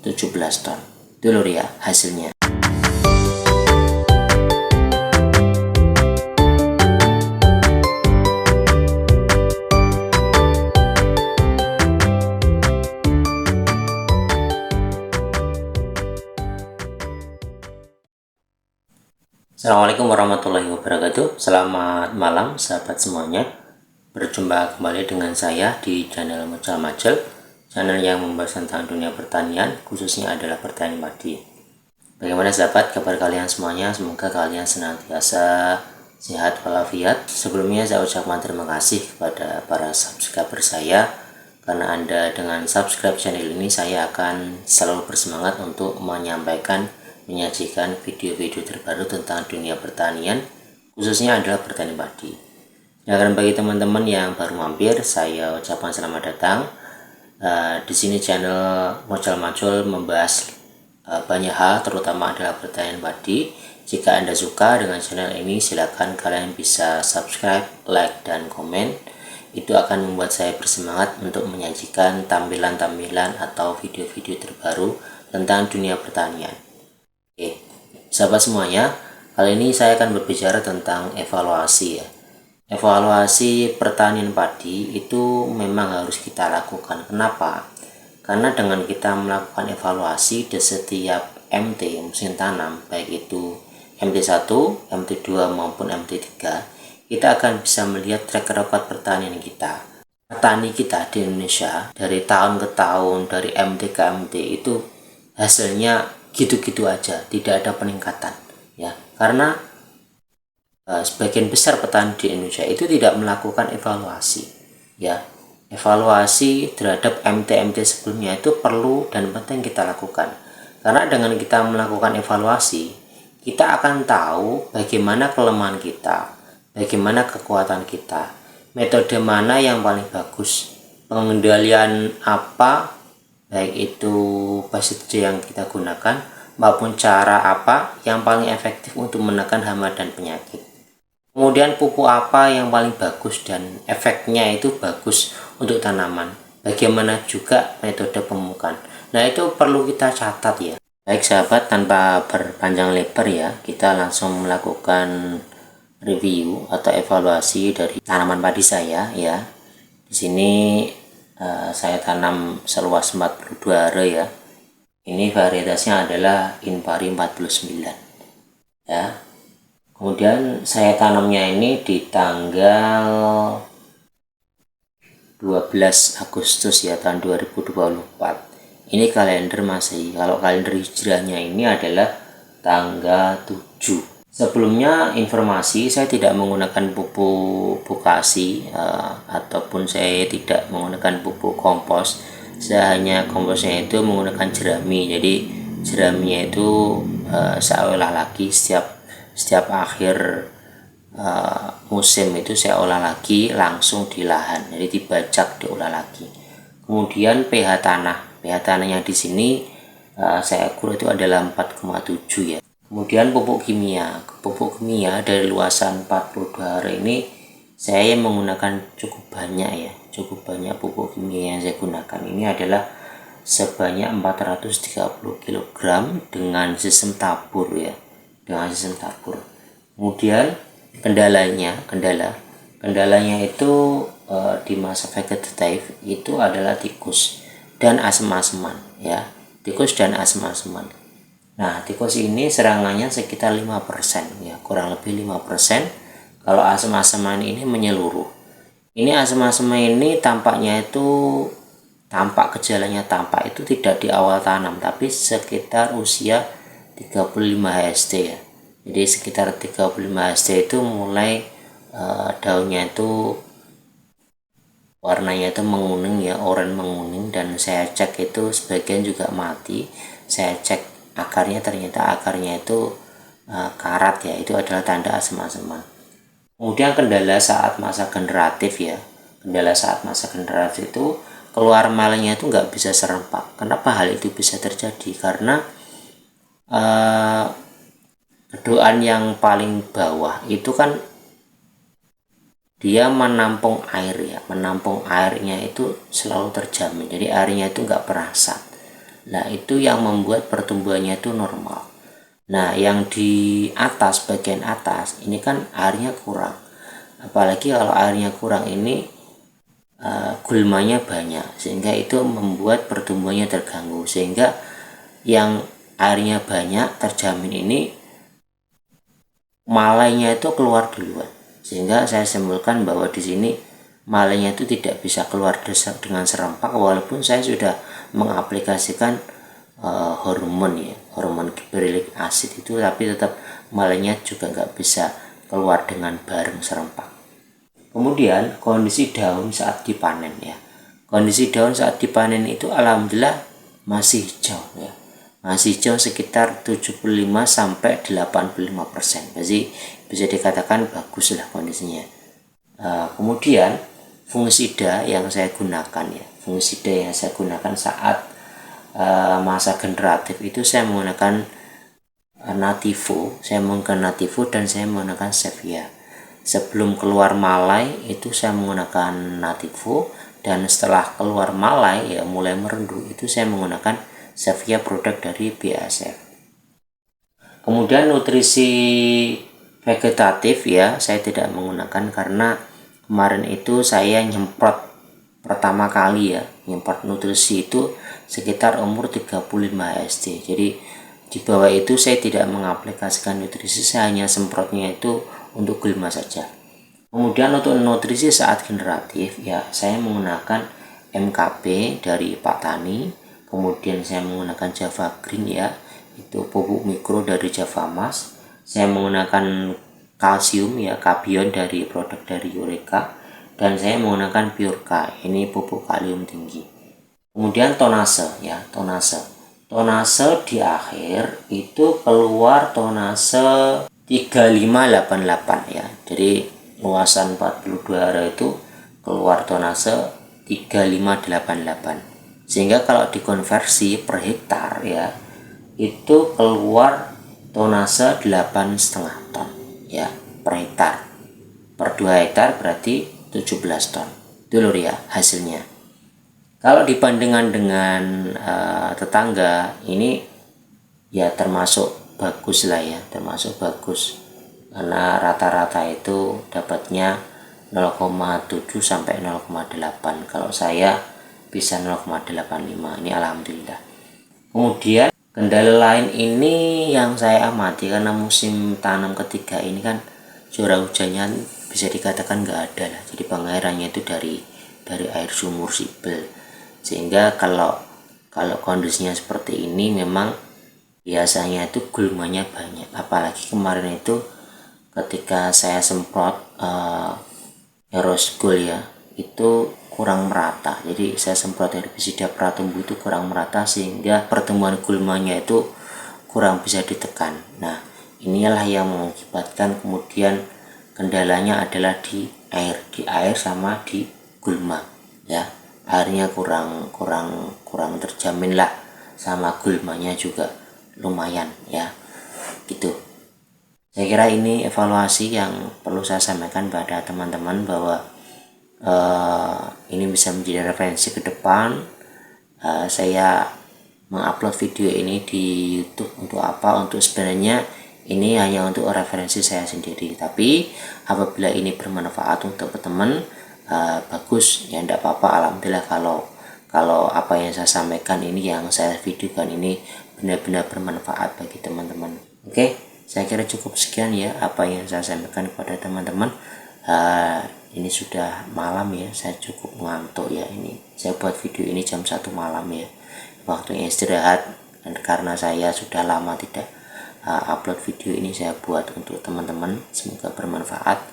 17 ton. Itu lur ya hasilnya. Assalamualaikum warahmatullahi wabarakatuh. Selamat malam sahabat semuanya. Berjumpa kembali dengan saya di channel Mujal Majel, channel yang membahas tentang dunia pertanian, khususnya adalah pertanian padi. Bagaimana sahabat kabar kalian semuanya? Semoga kalian senantiasa sehat walafiat. Sebelumnya saya ucapkan terima kasih kepada para subscriber saya, karena Anda dengan subscribe channel ini saya akan selalu bersemangat untuk menyajikan video-video terbaru tentang dunia pertanian, khususnya adalah pertanian padi. Dan bagi teman-teman yang baru mampir, saya ucapkan selamat datang. Di sini channel Mujal Majel membahas banyak hal, terutama adalah pertanian padi. Jika Anda suka dengan channel ini, silakan kalian bisa subscribe, like, dan komen. Itu akan membuat saya bersemangat untuk menyajikan tampilan-tampilan atau video-video terbaru tentang dunia pertanian. Oke, sahabat semuanya, kali ini saya akan berbicara tentang evaluasi ya. Evaluasi pertanian padi itu memang harus kita lakukan. Kenapa? Karena dengan kita melakukan evaluasi di setiap MT musim tanam, baik itu MT1, MT2 maupun MT3, kita akan bisa melihat track record pertanian kita. Petani kita di Indonesia dari tahun ke tahun, dari MT ke MT itu hasilnya gitu-gitu aja, tidak ada peningkatan ya, karena sebagian besar petani di Indonesia itu tidak melakukan evaluasi ya. Evaluasi terhadap MT-MT sebelumnya itu perlu dan penting kita lakukan, karena dengan kita melakukan evaluasi kita akan tahu bagaimana kelemahan kita, bagaimana kekuatan kita, metode mana yang paling bagus, pengendalian apa, baik itu pestisida yang kita gunakan maupun cara apa yang paling efektif untuk menekan hama dan penyakit. Kemudian pupuk apa yang paling bagus dan efeknya itu bagus untuk tanaman. Bagaimana juga metode pemupukan. Nah, itu perlu kita catat ya. Baik sahabat, tanpa berpanjang lebar ya, kita langsung melakukan review atau evaluasi dari tanaman padi saya ya. Di sini saya tanam seluas 42 are ya. Ini varietasnya adalah Inpari 49 ya. Kemudian saya tanamnya ini di tanggal 12 Agustus ya, tahun 2024. Ini kalender Masehi. Kalau kalender hijrahnya ini adalah tanggal 7. Sebelumnya informasi, saya tidak menggunakan pupuk bokasi ataupun saya tidak menggunakan pupuk kompos. Saya hanya komposnya itu menggunakan jerami. Jadi jeraminya itu saya olah lagi setiap akhir musim itu saya olah lagi langsung di lahan. Jadi dibajak diolah lagi. Kemudian pH tanahnya di sini saya ukur itu adalah 4,7 ya. Kemudian pupuk kimia dari luasan 42 hari ini saya menggunakan cukup banyak pupuk kimia yang saya gunakan. Ini adalah sebanyak 430 kg dengan sistem tabur ya, Kemudian kendalanya itu di masa vegetatif itu adalah tikus dan asem-aseman ya, Nah, tikus ini serangannya sekitar 5% ya, kurang lebih 5%. Kalau asem-aseman ini menyeluruh. Ini asem-aseman ini gejalanya itu tidak di awal tanam, tapi sekitar usia 35 HST ya. Jadi sekitar 35 HST itu mulai daunnya itu warnanya itu menguning ya, oranye menguning, dan saya cek itu sebagian juga mati. Saya cek akarnya, ternyata akarnya itu karat ya, itu adalah tanda asem-aseman. Kemudian kendala saat masa generatif itu keluar malenya itu nggak bisa serempak. Kenapa hal itu bisa terjadi? Karena bedoan yang paling bawah itu kan dia menampung air ya, airnya itu selalu terjamin, jadi airnya itu nggak pernah sat. Nah, itu yang membuat pertumbuhannya itu normal. Nah, yang di atas, bagian atas ini kan airnya kurang. Apalagi kalau airnya kurang ini gulmanya banyak, sehingga itu membuat pertumbuhannya terganggu. Sehingga yang airnya banyak terjamin ini malainya itu keluar duluan. Sehingga saya simpulkan bahwa di sini malainya itu tidak bisa keluar dengan serempak, walaupun saya sudah mengaplikasikan hormon ya, hormon gibberellic acid itu, tapi tetap malainya juga nggak bisa keluar dengan bareng serempak. Kemudian kondisi daun saat dipanen ya, kondisi daun saat dipanen itu alhamdulillah masih hijau ya, masih hijau sekitar 75 sampai 85%. Jadi bisa dikatakan bagus lah kondisinya. Kemudian fungisida yang saya gunakan ya, fungisida yang saya gunakan saat masa generatif itu saya menggunakan Nativo, dan saya menggunakan Sevia. Sebelum keluar malai itu saya menggunakan Nativo, dan setelah keluar malai ya mulai merendu itu saya menggunakan Sevia produk dari BASF. Kemudian nutrisi vegetatif ya saya tidak menggunakan, karena kemarin itu saya nyemprot pertama kali ya, nyemprot nutrisi itu sekitar umur 35 SD. Jadi di bawah itu saya tidak mengaplikasikan nutrisi, saya hanya semprotnya itu untuk gulma saja. Kemudian untuk nutrisi saat generatif ya saya menggunakan MKP dari Pak Tani, kemudian saya menggunakan Java Green ya, itu pupuk mikro dari Java Mas. Saya menggunakan kalsium ya, Kabion dari produk dari Eureka, dan saya menggunakan Purka, ini pupuk kalium tinggi. Kemudian tonase ya, tonase di akhir itu keluar tonase 3588 ya, jadi luasan 42 area itu keluar tonase 3588, sehingga kalau dikonversi per hektar ya itu keluar tonase 8,5 ton ya per hektar. Per 2 hektar berarti 17 ton. Itu lur ya hasilnya. Kalau dibandingkan dengan tetangga ini ya termasuk bagus lah ya, termasuk bagus, karena rata-rata itu dapatnya 0,7 sampai 0,8. Kalau saya bisa 0,85. Ini alhamdulillah. Kemudian kendala lain ini yang saya amati, karena musim tanam ketiga ini kan curah hujannya bisa dikatakan nggak ada lah, jadi pengairannya itu dari air sumur sibel, sehingga kalau kondisinya seperti ini memang biasanya itu gulmanya banyak. Apalagi kemarin itu ketika saya semprot Erosgol ya, itu kurang merata, jadi saya semprot herbisida pratumbuh itu kurang merata, sehingga pertumbuhan gulmanya itu kurang bisa ditekan. Nah, inilah yang mengakibatkan kemudian kendalanya adalah di air sama di gulma ya, airnya kurang terjamin lah, sama gulmanya juga lumayan ya gitu. Saya kira ini evaluasi yang perlu saya sampaikan pada teman-teman, bahwa ini bisa menjadi referensi ke depan. Saya mengupload video ini di YouTube untuk apa? Untuk sebenarnya ini hanya untuk referensi saya sendiri, tapi apabila ini bermanfaat untuk teman-teman, bagus ya, tidak apa-apa. Alhamdulillah kalau apa yang saya sampaikan ini, yang saya videokan ini benar-benar bermanfaat bagi teman-teman. Oke, saya kira cukup sekian ya apa yang saya sampaikan kepada teman-teman. Ini sudah malam ya, saya cukup ngantuk ya. Ini saya buat video ini jam 1 malam ya, waktunya istirahat, dan karena saya sudah lama tidak upload video ini, saya buat untuk teman-teman, semoga bermanfaat.